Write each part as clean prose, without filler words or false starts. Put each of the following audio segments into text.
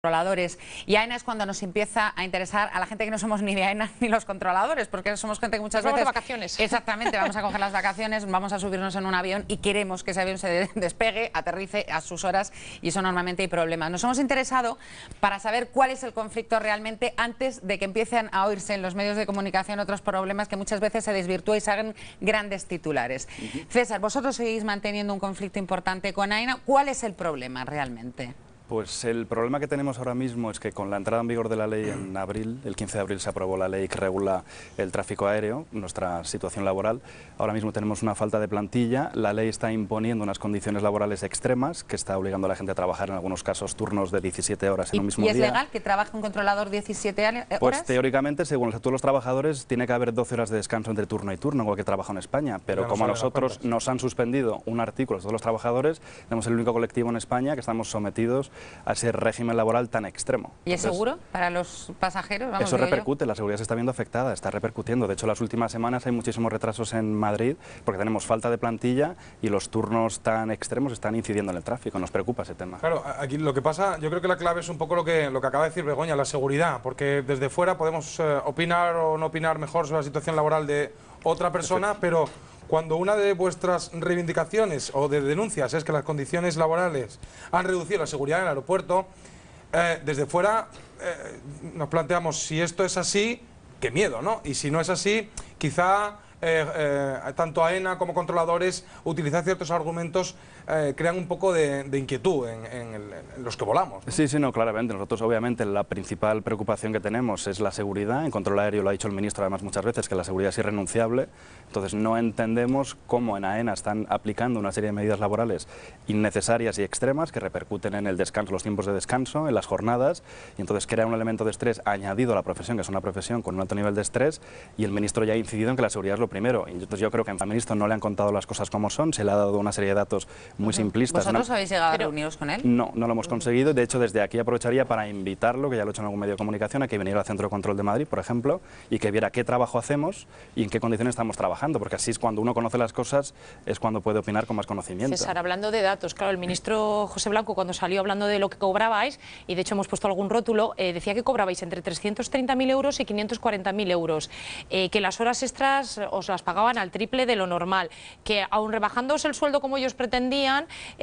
controladores. Y AENA es cuando nos empieza a interesar a la gente que no somos ni de AENA ni los controladores, porque somos gente que muchas veces... Vamos de vacaciones. Exactamente, vamos a coger las vacaciones, vamos a subirnos en un avión y queremos que ese avión se despegue, aterrice a sus horas, y eso normalmente hay problemas. Nos hemos interesado para saber cuál es el conflicto realmente antes de que empiecen a oírse en los medios de comunicación otros problemas que muchas veces se desvirtúan y se hagan grandes titulares. César, vosotros seguís manteniendo un conflicto importante con AENA. ¿Cuál es el problema realmente? Pues el problema que tenemos ahora mismo es que con la entrada en vigor de la ley en abril, el 15 de abril se aprobó la ley que regula el tráfico aéreo, nuestra situación laboral. Ahora mismo tenemos una falta de plantilla, la ley está imponiendo unas condiciones laborales extremas que está obligando a la gente a trabajar en algunos casos turnos de 17 horas en un mismo día. ¿Y es legal que trabaje un controlador 17 horas? Pues teóricamente, según el Estatuto de los Trabajadores, tiene que haber 12 horas de descanso entre turno y turno, igual que trabaja en España, pero como a nosotros nos han suspendido un artículo de todos los trabajadores, tenemos el único colectivo en España que estamos sometidos a ese régimen laboral tan extremo. ¿Y es seguro para los pasajeros? Vamos, eso repercute, la seguridad se está viendo afectada, está repercutiendo. De hecho, las últimas semanas hay muchísimos retrasos en Madrid porque tenemos falta de plantilla y los turnos tan extremos están incidiendo en el tráfico. Nos preocupa ese tema. Claro, aquí lo que pasa, yo creo que la clave es un poco lo que acaba de decir Begoña, la seguridad, porque desde fuera podemos opinar o no opinar mejor sobre la situación laboral de otra persona, pero cuando una de vuestras reivindicaciones o de denuncias es que las condiciones laborales han reducido la seguridad en el aeropuerto, desde fuera nos planteamos si esto es así, qué miedo, ¿no? Y si no es así, quizá tanto AENA como controladores utilizar ciertos argumentos crean un poco de inquietud en los que volamos, ¿no? Sí, no, claramente. Nosotros, obviamente, la principal preocupación que tenemos es la seguridad. En control aéreo lo ha dicho el ministro, además, muchas veces, que la seguridad es irrenunciable. Entonces, no entendemos cómo en AENA están aplicando una serie de medidas laborales innecesarias y extremas que repercuten en el descanso, los tiempos de descanso, en las jornadas, y entonces crea un elemento de estrés añadido a la profesión, que es una profesión con un alto nivel de estrés, y el ministro ya ha incidido en que la seguridad es lo primero. Y entonces yo creo que al ministro no le han contado las cosas como son, se le ha dado una serie de datos muy simplistas. ¿Vosotros habéis llegado a reuniros con él? No, no lo hemos conseguido. De hecho, desde aquí aprovecharía para invitarlo, que ya lo he hecho en algún medio de comunicación, a que viniera al Centro de Control de Madrid, por ejemplo, y que viera qué trabajo hacemos y en qué condiciones estamos trabajando, porque así es cuando uno conoce las cosas, es cuando puede opinar con más conocimiento. César, hablando de datos, claro, el ministro José Blanco, cuando salió hablando de lo que cobrabais, y de hecho hemos puesto algún rótulo, decía que cobrabais entre 330.000 euros y 540.000 euros, que las horas extras os las pagaban al triple de lo normal, que aun rebajándose el sueldo como ellos pretendían,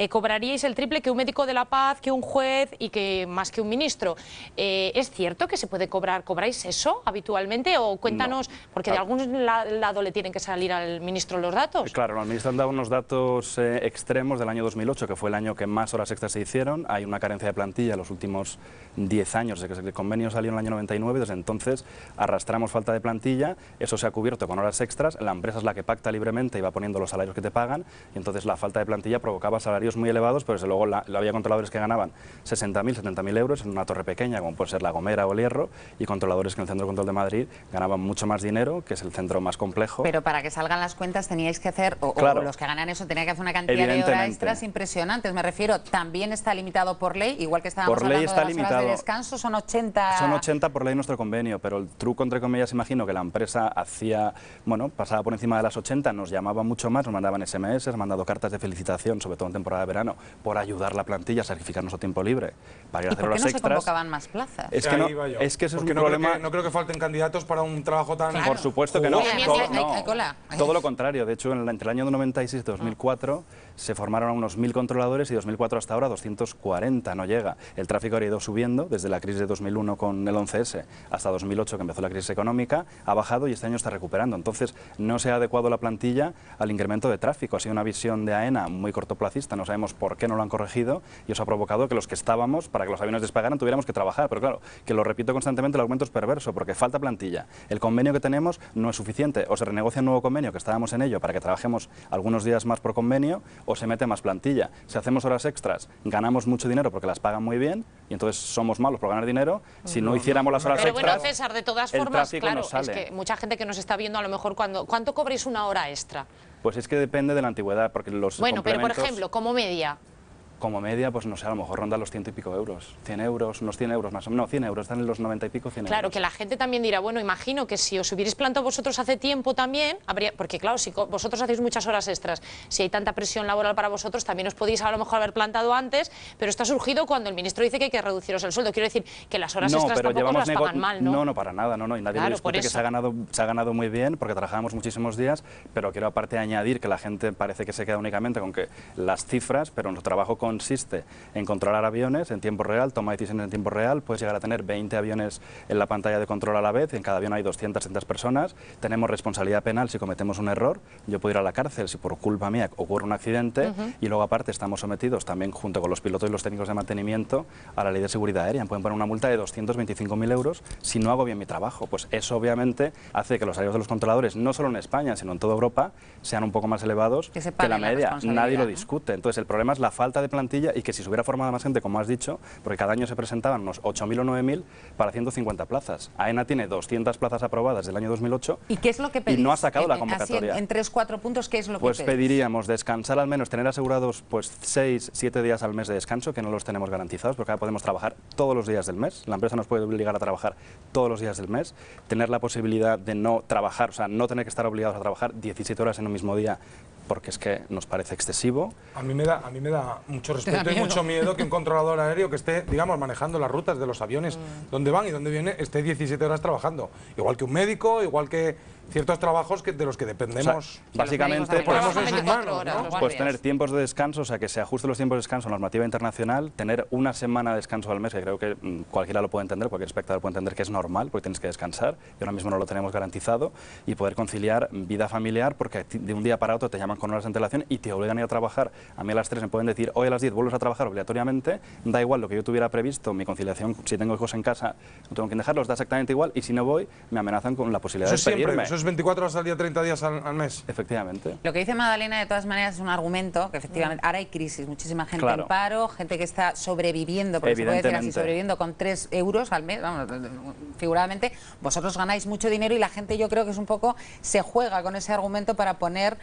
cobraríais el triple que un médico de la paz, que un juez y que más que un ministro. ¿Es cierto que se puede cobrar? ¿Cobráis eso habitualmente? O cuéntanos, porque de algún lado le tienen que salir al ministro los datos. Claro, el ministro han dado unos datos extremos del año 2008, que fue el año que más horas extras se hicieron. Hay una carencia de plantilla en los últimos 10 años, desde que el convenio salió en el año 99, desde entonces arrastramos falta de plantilla, eso se ha cubierto con horas extras, la empresa es la que pacta libremente y va poniendo los salarios que te pagan, y entonces la falta de plantilla provocaba salarios muy elevados, pero desde luego había controladores que ganaban 60.000, 70.000 euros en una torre pequeña, como puede ser La Gomera o El Hierro, y controladores que en el Centro de Control de Madrid ganaban mucho más dinero, que es el centro más complejo. Pero para que salgan las cuentas teníais que hacer, claro, o los que ganan eso tenían que hacer una cantidad de horas extras impresionantes. Me refiero, también está limitado por ley, igual que estábamos hablando de las horas de descanso, son 80... Son 80 por ley nuestro convenio, pero el truco, entre comillas, imagino que la empresa hacía, bueno, pasaba por encima de las 80, nos llamaba mucho más, nos mandaban SMS, nos han mandado cartas de felicitación, sobre todo en temporada de verano, por ayudar la plantilla a sacrificar nuestro tiempo libre para ir a hacer horas extras. ¿Y por qué no se convocaban más plazas? Es que ese es un problema. No creo que falten candidatos para un trabajo tan... Claro. Por supuesto que no. Hay cola. Todo lo contrario. De hecho, entre el año 96 y 2004 se formaron a unos 1000 controladores y 2004 hasta ahora 240, no llega. El tráfico ha ido subiendo desde la crisis de 2001 con el 11S hasta 2008, que empezó la crisis económica, ha bajado y este año está recuperando. Entonces, no se ha adecuado la plantilla al incremento de tráfico. Ha sido una visión de AENA muy cortoplacista, no sabemos por qué no lo han corregido, y eso ha provocado que los que estábamos, para que los aviones despegaran, tuviéramos que trabajar. Pero claro, que lo repito constantemente, el argumento es perverso, porque falta plantilla. El convenio que tenemos no es suficiente. O se renegocia un nuevo convenio, que estábamos en ello, para que trabajemos algunos días más por convenio, o se mete más plantilla. Si hacemos horas extras, ganamos mucho dinero porque las pagan muy bien, y entonces somos malos por ganar dinero. Si no hiciéramos las horas extras... Pero bueno, César, de todas formas, claro, es que mucha gente que nos está viendo, a lo mejor, ¿cuánto cobréis una hora extra? Pues es que depende de la antigüedad, porque los Bueno, pero por ejemplo, como media... como media, pues no sé, a lo mejor ronda los 100 y pico euros. 100 euros, unos 100 euros más o menos. No, 100 euros, están en los 90 y pico, 100 euros. Claro, que la gente también dirá, bueno, imagino que si os hubierais plantado vosotros hace tiempo también, habría, porque claro, si vosotros hacéis muchas horas extras, si hay tanta presión laboral para vosotros, también os podéis a lo mejor haber plantado antes, pero esto ha surgido cuando el ministro dice que hay que reduciros el sueldo. Quiero decir que las horas extras tampoco las pagan mal, ¿no? No, para nada, no, y nadie Claro, lo discute, que se ha ganado muy bien, porque trabajamos muchísimos días, pero quiero aparte añadir que la gente parece que se queda únicamente con que las cifras, pero nuestro trabajo consiste en controlar aviones en tiempo real, toma decisiones en tiempo real, puedes llegar a tener 20 aviones en la pantalla de control a la vez, en cada avión hay 200, 300 personas, tenemos responsabilidad penal si cometemos un error, yo puedo ir a la cárcel si por culpa mía ocurre un accidente, y luego aparte estamos sometidos también junto con los pilotos y los técnicos de mantenimiento a la ley de seguridad aérea, me pueden poner una multa de 225.000 euros si no hago bien mi trabajo. Pues eso obviamente hace que los salarios de los controladores, no solo en España, sino en toda Europa, sean un poco más elevados que la media. Nadie lo discute. Entonces el problema es la falta de plantilla y que si se hubiera formado más gente, como has dicho, porque cada año se presentaban unos 8.000 o 9.000 para 150 plazas. AENA tiene 200 plazas aprobadas desde el año 2008 ¿y qué es lo que pedís? Y no ha sacado la convocatoria. Así en 3-4 puntos, ¿qué es lo que pues pedís? Pediríamos descansar al menos, tener asegurados pues 6-7 días al mes de descanso, que no los tenemos garantizados, porque ahora podemos trabajar todos los días del mes. La empresa nos puede obligar a trabajar todos los días del mes. Tener la posibilidad de no trabajar, o sea, no tener que estar obligados a trabajar 17 horas en un mismo día, porque es que nos parece excesivo. A mí me da mucho respeto y mucho miedo que un controlador aéreo que esté, digamos, manejando las rutas de los aviones, dónde van y dónde viene, esté 17 horas trabajando. Igual que un médico, igual que ciertos trabajos de los que dependemos. O sea, básicamente, ponemos en sus manos, ¿no? Pues tener tiempos de descanso, o sea, que se ajusten los tiempos de descanso a la normativa internacional, tener una semana de descanso al mes, que creo que cualquiera lo puede entender, cualquier espectador puede entender que es normal, porque tienes que descansar, y ahora mismo no lo tenemos garantizado, y poder conciliar vida familiar, porque de un día para otro te llaman con horas de antelación y te obligan a ir a trabajar. A mí a las 3 me pueden decir, hoy a las 10 vuelves a trabajar obligatoriamente, da igual lo que yo tuviera previsto, mi conciliación, si tengo hijos en casa, no tengo que dejarlos, da exactamente igual, y si no voy, me amenazan con la posibilidad de despedirme. Eso es 24 horas al día, 30 días al mes. Efectivamente. Lo que dice Madalena, de todas maneras, es un argumento que efectivamente ahora hay crisis, muchísima gente en paro, gente que está sobreviviendo, porque se puede decir así, sobreviviendo con 3 euros al mes, vamos, figuradamente, vosotros ganáis mucho dinero y la gente, yo creo que es un poco, se juega con ese argumento para poner,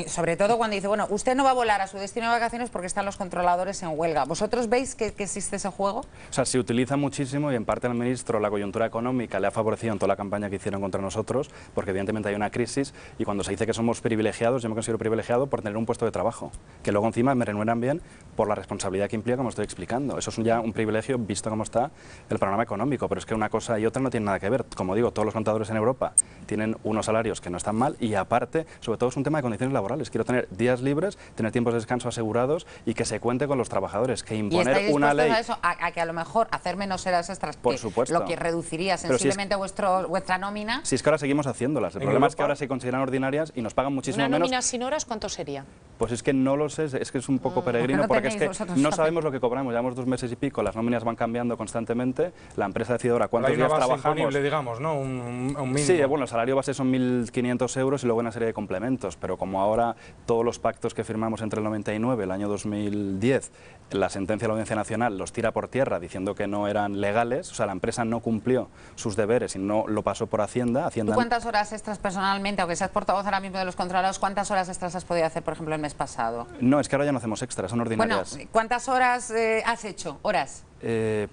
sobre todo cuando dice, bueno, usted no va a volar a su destino de vacaciones porque están los controladores en huelga. ¿Vosotros veis que existe ese juego? O sea, se utiliza muchísimo y en parte al ministro la coyuntura económica le ha favorecido en toda la campaña que hicieron contra nosotros, porque evidentemente hay una crisis y cuando se dice que somos privilegiados, yo me considero privilegiado por tener un puesto de trabajo, que luego encima me remueran bien por la responsabilidad que implica, como estoy explicando. Eso es ya un privilegio visto cómo está el panorama económico, pero es que una cosa y otra no tienen nada que ver. Como digo, todos los contadores en Europa tienen unos salarios que no están mal y aparte, sobre todo es un tema de condiciones laborales. Quiero tener días libres, tener tiempos de descanso asegurados y que se cuente con los trabajadores, que imponer una ley... a eso, a que a lo mejor hacer menos horas extras, por supuesto, lo que reduciría sensiblemente vuestra nómina? Si es que ahora seguimos haciéndolas, el problema es que ahora se consideran ordinarias y nos pagan muchísimo menos. ¿Una nómina sin horas cuánto sería? Pues es que no lo sé, es que es un poco peregrino, porque es que no sabemos lo que cobramos, llevamos 2 meses y pico, las nóminas van cambiando constantemente, la empresa decide ahora cuántos días trabajamos. Digamos, ¿no? Un mínimo. Sí, bueno, el salario base son 1.500 euros y luego una serie de complementos, pero como ahora todos los pactos que firmamos entre el 99 y el año 2010, la sentencia de la Audiencia Nacional los tira por tierra diciendo que no eran legales, o sea, la empresa no cumplió sus deberes y no lo pasó por Hacienda. ¿Tú cuántas horas extras personalmente, aunque seas portavoz ahora mismo de los controlados, cuántas horas extras has podido hacer, por ejemplo, el mes pasado? No, es que ahora ya no hacemos extras, son ordinarias. Bueno, ¿cuántas horas has hecho? ¿Horas?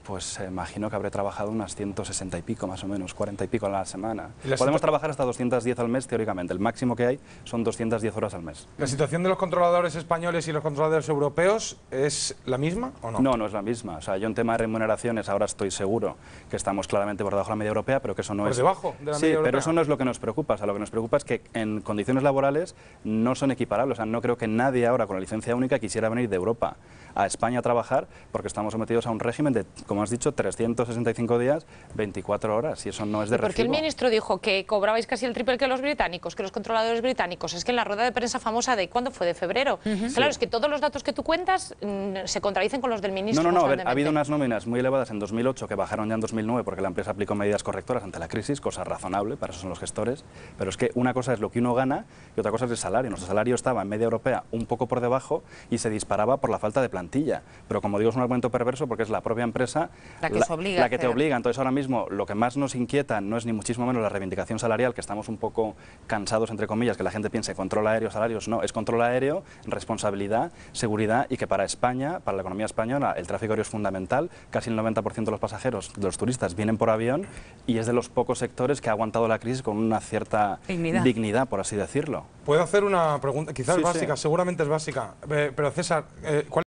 Pues imagino que habré trabajado unas 160 y pico, más o menos, 40 y pico a la semana. Podemos trabajar hasta 210 al mes, teóricamente. El máximo que hay son 210 horas al mes. ¿La situación de los controladores españoles y los controladores europeos es la misma o no? No, no es la misma. O sea, yo en tema de remuneraciones ahora estoy seguro que estamos claramente por debajo de la media europea, pero que eso no es... ¿Por debajo de la media europea? Sí, pero eso no es lo que nos preocupa. O sea, lo que nos preocupa es que en condiciones laborales no son equiparables. O sea, no creo que nadie ahora con la licencia única quisiera venir de Europa a España a trabajar porque estamos sometidos a un régimen de, como has dicho, 365 días, 24 horas, y eso no es de recibo. Porque el ministro dijo que cobrabais casi el triple que los británicos, que los controladores británicos. Es que en la rueda de prensa famosa de ¿cuándo fue? De febrero. Claro, es que todos los datos que tú cuentas se contradicen con los del ministro. No, a ver, ha habido unas nóminas muy elevadas en 2008 que bajaron ya en 2009 porque la empresa aplicó medidas correctoras ante la crisis, cosa razonable, para eso son los gestores, pero es que una cosa es lo que uno gana y otra cosa es el salario. Nuestro salario estaba en media europea un poco por debajo y se disparaba por la falta de plantilla, pero como digo es un argumento perverso porque es la propia empresa La que os obliga la que a te hacer. obliga. Entonces ahora mismo lo que más nos inquieta no es ni muchísimo menos la reivindicación salarial, que estamos un poco cansados, entre comillas, que la gente piense control aéreo, salarios. No, es control aéreo, responsabilidad, seguridad, y que para España, para la economía española, el tráfico aéreo es fundamental. Casi el 90% de los pasajeros, de los turistas, vienen por avión, y es de los pocos sectores que ha aguantado la crisis con una cierta dignidad, por así decirlo. Puedo hacer una pregunta, quizás Sí, básica, sí. seguramente es básica, pero César, ¿cuál